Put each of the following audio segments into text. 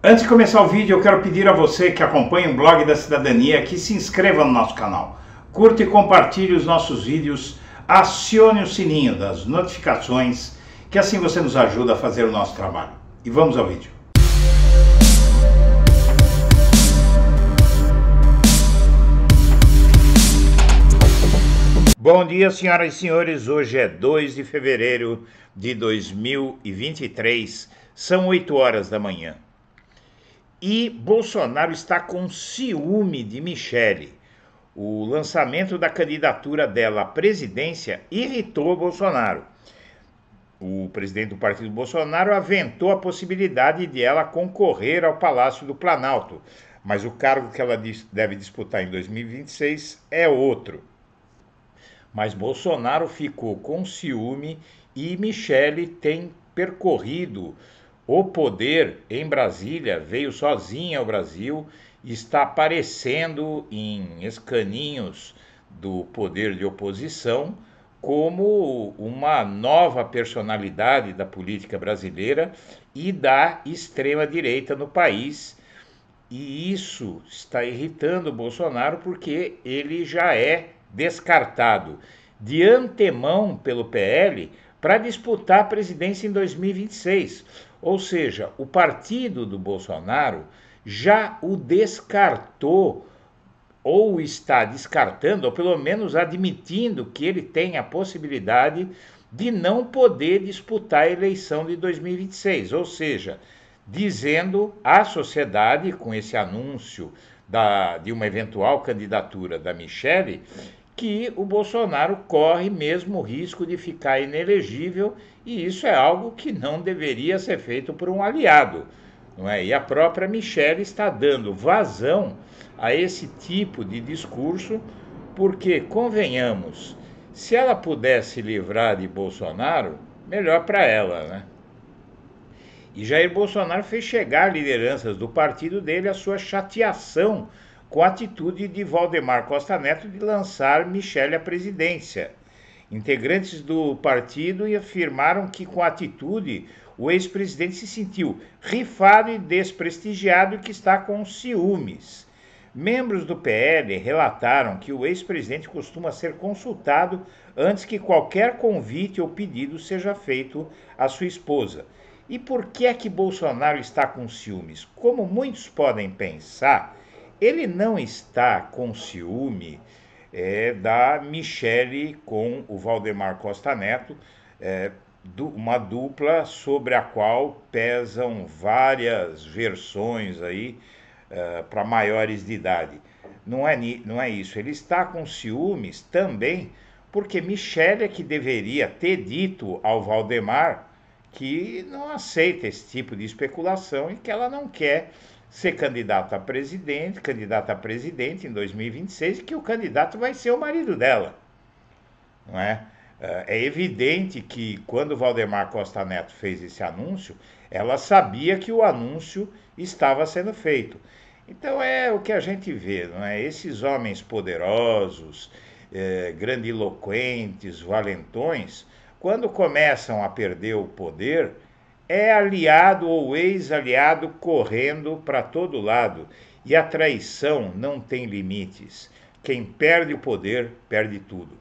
Antes de começar o vídeo, eu quero pedir a você que acompanha o Blog da Cidadania que se inscreva no nosso canal. Curta e compartilhe os nossos vídeos, acione o sininho das notificações, que assim você nos ajuda a fazer o nosso trabalho. E vamos ao vídeo. Bom dia, senhoras e senhores. Hoje é 2 de fevereiro de 2023, são 8 horas da manhã. E Bolsonaro está com ciúme de Michele. O lançamento da candidatura dela à presidência irritou Bolsonaro. O presidente do partido Bolsonaro aventou a possibilidade de ela concorrer ao Palácio do Planalto, mas o cargo que ela deve disputar em 2026 é outro. Mas Bolsonaro ficou com ciúme e Michele tem percorrido o poder em Brasília, veio sozinha ao Brasil e está aparecendo em escaninhos do poder de oposição como uma nova personalidade da política brasileira e da extrema-direita no país. E isso está irritando Bolsonaro porque ele já é descartado de antemão pelo PL para disputar a presidência em 2026. Ou seja, o partido do Bolsonaro já o descartou, ou está descartando, ou pelo menos admitindo que ele tem a possibilidade de não poder disputar a eleição de 2026. Ou seja, dizendo à sociedade, com esse anúncio de uma eventual candidatura da Michele, que o Bolsonaro corre mesmo o risco de ficar inelegível, e isso é algo que não deveria ser feito por um aliado, não é? E a própria Michele está dando vazão a esse tipo de discurso, porque, convenhamos, se ela pudesse livrar de Bolsonaro, melhor para ela, né? E Jair Bolsonaro fez chegar a lideranças do partido dele a sua chateação com a atitude de Valdemar Costa Neto de lançar Michele à presidência. Integrantes do partido afirmaram que com a atitude o ex-presidente se sentiu rifado e desprestigiado e que está com ciúmes. Membros do PL relataram que o ex-presidente costuma ser consultado antes que qualquer convite ou pedido seja feito à sua esposa. E por que é que Bolsonaro está com ciúmes? Como muitos podem pensar, ele não está com ciúme da Michele com o Valdemar Costa Neto, uma dupla sobre a qual pesam várias versões aí para maiores de idade. Não é isso, ele está com ciúmes também porque Michele é que deveria ter dito ao Valdemar que não aceita esse tipo de especulação e que ela não quer ser candidata a presidente em 2026 e que o candidato vai ser o marido dela, não é? É evidente que quando Valdemar Costa Neto fez esse anúncio, ela sabia que o anúncio estava sendo feito. Então é o que a gente vê, não é? Esses homens poderosos, grandiloquentes, valentões, quando começam a perder o poder, é aliado ou ex-aliado correndo para todo lado. E a traição não tem limites. Quem perde o poder, perde tudo.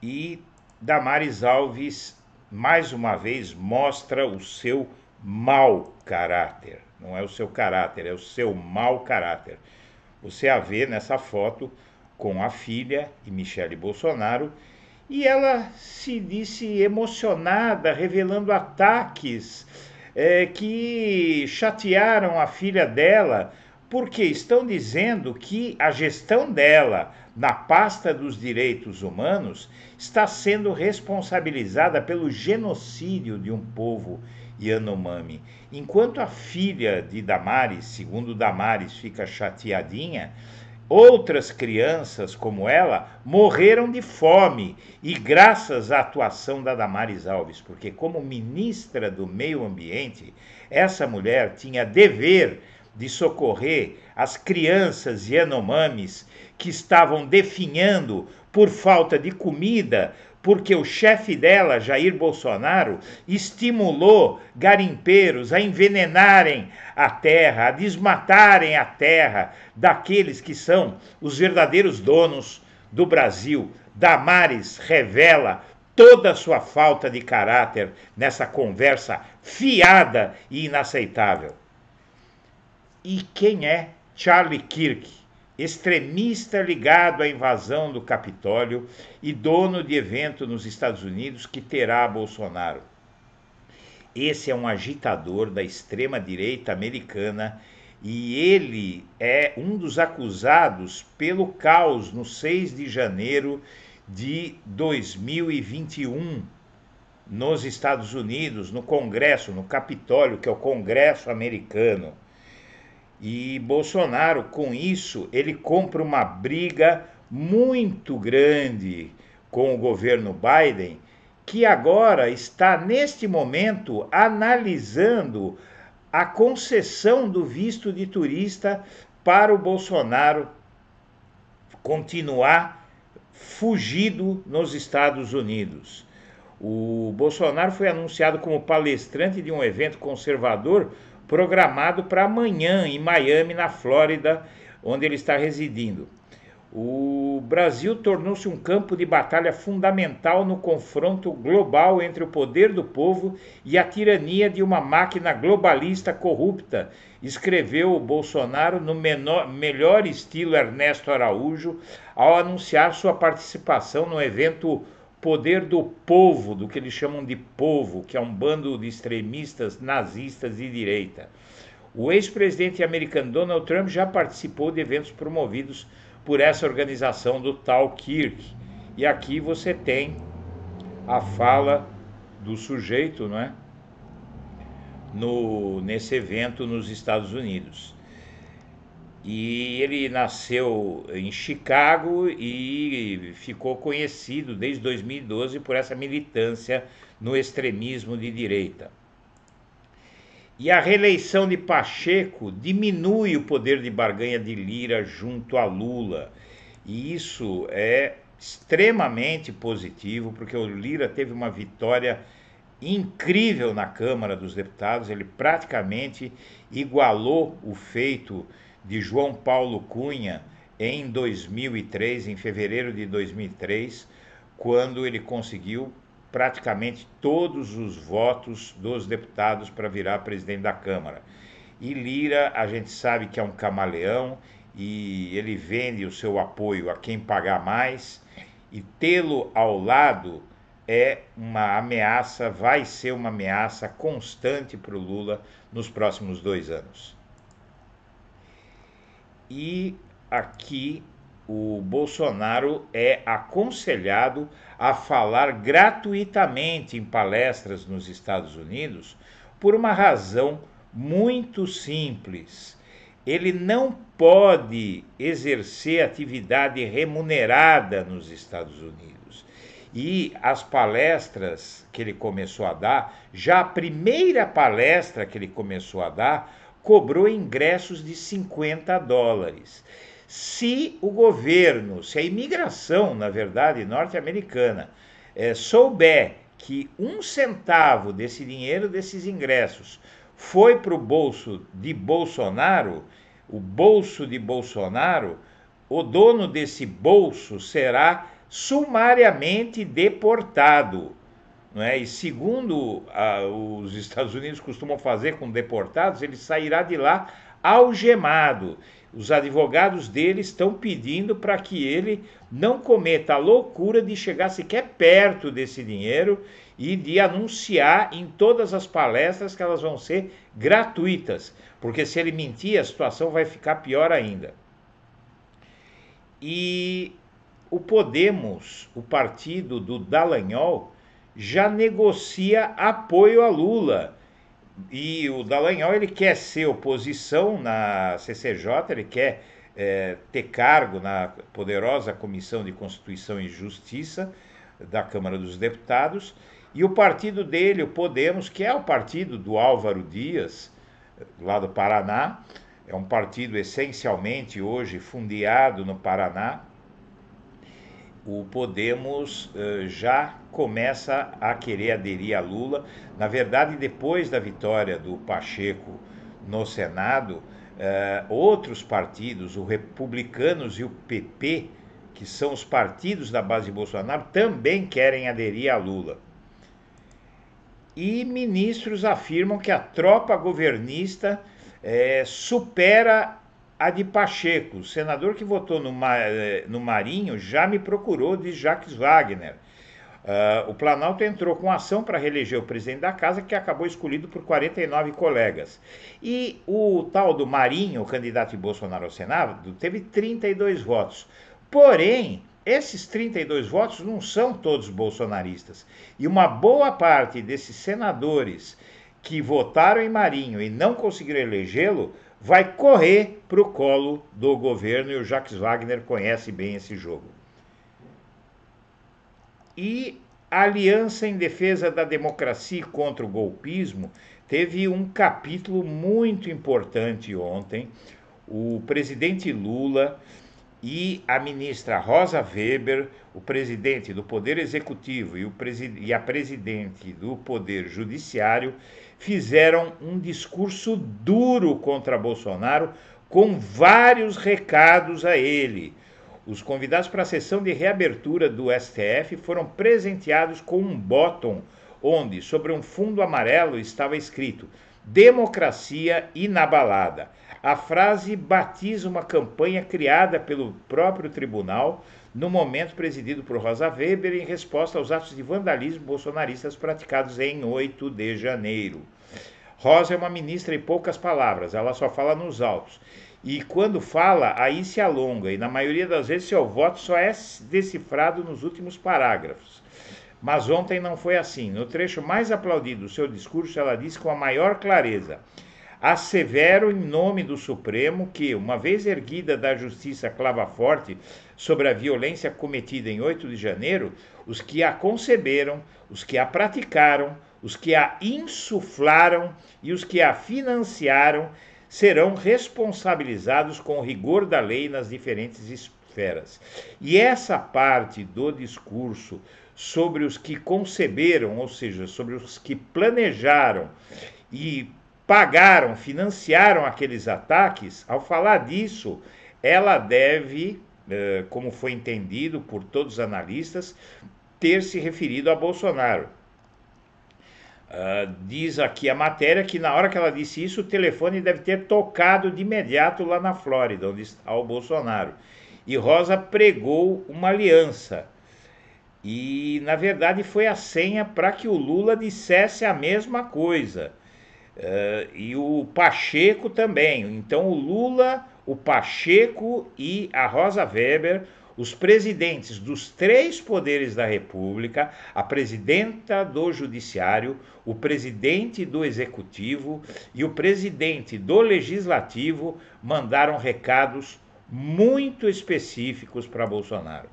E Damares Alves, mais uma vez, mostra o seu mau caráter. Não é o seu caráter, é o seu mau caráter. Você a vê nessa foto com a filha de Michele Bolsonaro, e ela se disse emocionada, revelando ataques que chatearam a filha dela, porque estão dizendo que a gestão dela na pasta dos direitos humanos está sendo responsabilizada pelo genocídio de um povo Yanomami. Enquanto a filha de Damares, segundo Damares, fica chateadinha, outras crianças como ela morreram de fome, e graças à atuação da Damares Alves, porque como ministra do Meio Ambiente, essa mulher tinha dever de socorrer as crianças Yanomamis que estavam definhando por falta de comida, porque o chefe dela, Jair Bolsonaro, estimulou garimpeiros a envenenarem a terra, a desmatarem a terra daqueles que são os verdadeiros donos do Brasil. Damares revela toda a sua falta de caráter nessa conversa fiada e inaceitável. E quem é Charlie Kirk? Extremista ligado à invasão do Capitólio e dono de evento nos Estados Unidos que terá Bolsonaro. Esse é um agitador da extrema-direita americana e ele é um dos acusados pelo caos no 6 de janeiro de 2021 nos Estados Unidos, no Congresso, no Capitólio, que é o Congresso americano. E Bolsonaro, com isso, ele compra uma briga muito grande com o governo Biden, que agora está, neste momento, analisando a concessão do visto de turista para o Bolsonaro continuar fugido nos Estados Unidos. O Bolsonaro foi anunciado como palestrante de um evento conservador programado para amanhã em Miami, na Flórida, onde ele está residindo. O Brasil tornou-se um campo de batalha fundamental no confronto global entre o poder do povo e a tirania de uma máquina globalista corrupta, escreveu o Bolsonaro no melhor estilo Ernesto Araújo, ao anunciar sua participação no evento Poder do Povo, do que eles chamam de povo, que é um bando de extremistas nazistas de direita. O ex-presidente americano Donald Trump já participou de eventos promovidos por essa organização do tal Kirk. E aqui você tem a fala do sujeito, não é? Nesse evento nos Estados Unidos. E ele nasceu em Chicago e ficou conhecido desde 2012 por essa militância no extremismo de direita. E a reeleição de Pacheco diminui o poder de barganha de Lira junto a Lula. E isso é extremamente positivo, porque o Lira teve uma vitória incrível na Câmara dos Deputados. Ele praticamente igualou o feito de João Paulo Cunha em 2003, em fevereiro de 2003, quando ele conseguiu praticamente todos os votos dos deputados para virar presidente da Câmara. E Lira, a gente sabe que é um camaleão e ele vende o seu apoio a quem pagar mais, e tê-lo ao lado é uma ameaça, vai ser uma ameaça constante para o Lula nos próximos 2 anos. E aqui o Bolsonaro é aconselhado a falar gratuitamente em palestras nos Estados Unidos por uma razão muito simples. Ele não pode exercer atividade remunerada nos Estados Unidos. E as palestras que ele começou a dar, já a primeira palestra que ele começou a dar, cobrou ingressos de $50. Se o governo, se a imigração, na verdade, norte-americana, souber que 1 centavo desse dinheiro, desses ingressos, foi para o bolso de Bolsonaro, o bolso de Bolsonaro, o dono desse bolso será sumariamente deportado. Não é? E segundo os Estados Unidos costumam fazer com deportados, ele sairá de lá algemado. Os advogados dele estão pedindo para que ele não cometa a loucura de chegar sequer perto desse dinheiro e de anunciar em todas as palestras que elas vão ser gratuitas, porque se ele mentir, a situação vai ficar pior ainda. E o Podemos, o partido do Dallagnol, já negocia apoio a Lula. E o Dallagnol, ele quer ser oposição na CCJ, ele quer ter cargo na poderosa Comissão de Constituição e Justiça da Câmara dos Deputados, e o partido dele, o Podemos, que é o partido do Álvaro Dias, lá do Paraná, é um partido essencialmente hoje fundeado no Paraná, o Podemos já começa a querer aderir a Lula. Na verdade, depois da vitória do Pacheco no Senado, outros partidos, o Republicanos e o PP, que são os partidos da base de Bolsonaro, também querem aderir a Lula. E ministros afirmam que a tropa governista supera a de Pacheco. O senador que votou no Marinho já me procurou, diz Jacques Wagner. O Planalto entrou com ação para reeleger o presidente da casa, que acabou escolhido por 49 colegas. E o tal do Marinho, o candidato de Bolsonaro ao Senado, teve 32 votos. Porém, esses 32 votos não são todos bolsonaristas. E uma boa parte desses senadores que votaram em Marinho e não conseguiram elegê-lo vai correr para o colo do governo, e o Jacques Wagner conhece bem esse jogo. E a Aliança em Defesa da Democracia e contra o Golpismo teve um capítulo muito importante ontem. O presidente Lula e a ministra Rosa Weber, o presidente do Poder Executivo e a presidente do Poder Judiciário, fizeram um discurso duro contra Bolsonaro, com vários recados a ele. Os convidados para a sessão de reabertura do STF foram presenteados com um bottom, onde, sobre um fundo amarelo, estava escrito "Democracia inabalada". A frase batiza uma campanha criada pelo próprio tribunal, no momento presidido por Rosa Weber, em resposta aos atos de vandalismo bolsonaristas praticados em 8 de janeiro. Rosa é uma ministra em poucas palavras, ela só fala nos autos. E quando fala, aí se alonga, e na maioria das vezes seu voto só é decifrado nos últimos parágrafos. Mas ontem não foi assim. No trecho mais aplaudido do seu discurso, ela disse com a maior clareza: "Assevero em nome do Supremo que, uma vez erguida da justiça clava forte sobre a violência cometida em 8 de janeiro, os que a conceberam, os que a praticaram, os que a insuflaram e os que a financiaram serão responsabilizados com o rigor da lei nas diferentes esferas". E essa parte do discurso sobre os que conceberam, ou seja, sobre os que planejaram e pagaram, financiaram aqueles ataques, ao falar disso, ela deve, como foi entendido por todos os analistas, ter se referido a Bolsonaro. Diz aqui a matéria que na hora que ela disse isso, o telefone deve ter tocado de imediato lá na Flórida, onde está o Bolsonaro. E Rosa pregou uma aliança. E, na verdade, foi a senha para que o Lula dissesse a mesma coisa. E o Pacheco também. Então, o Lula, o Pacheco e a Rosa Weber, os presidentes dos 3 poderes da República, a presidenta do Judiciário, o presidente do Executivo e o presidente do Legislativo, mandaram recados muito específicos para Bolsonaro.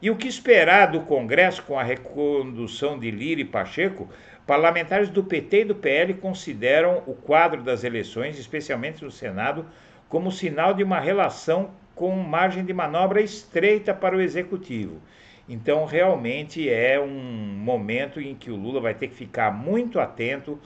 E o que esperar do Congresso com a recondução de Lira e Pacheco? Parlamentares do PT e do PL consideram o quadro das eleições, especialmente no Senado, como sinal de uma relação com margem de manobra estreita para o Executivo. Então, realmente é um momento em que o Lula vai ter que ficar muito atento,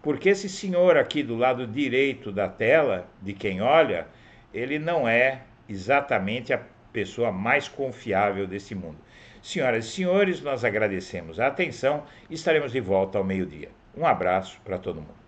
porque esse senhor aqui do lado direito da tela, de quem olha, ele não é exatamente a pessoa mais confiável desse mundo. Senhoras e senhores, nós agradecemos a atenção e estaremos de volta ao meio-dia. Um abraço para todo mundo.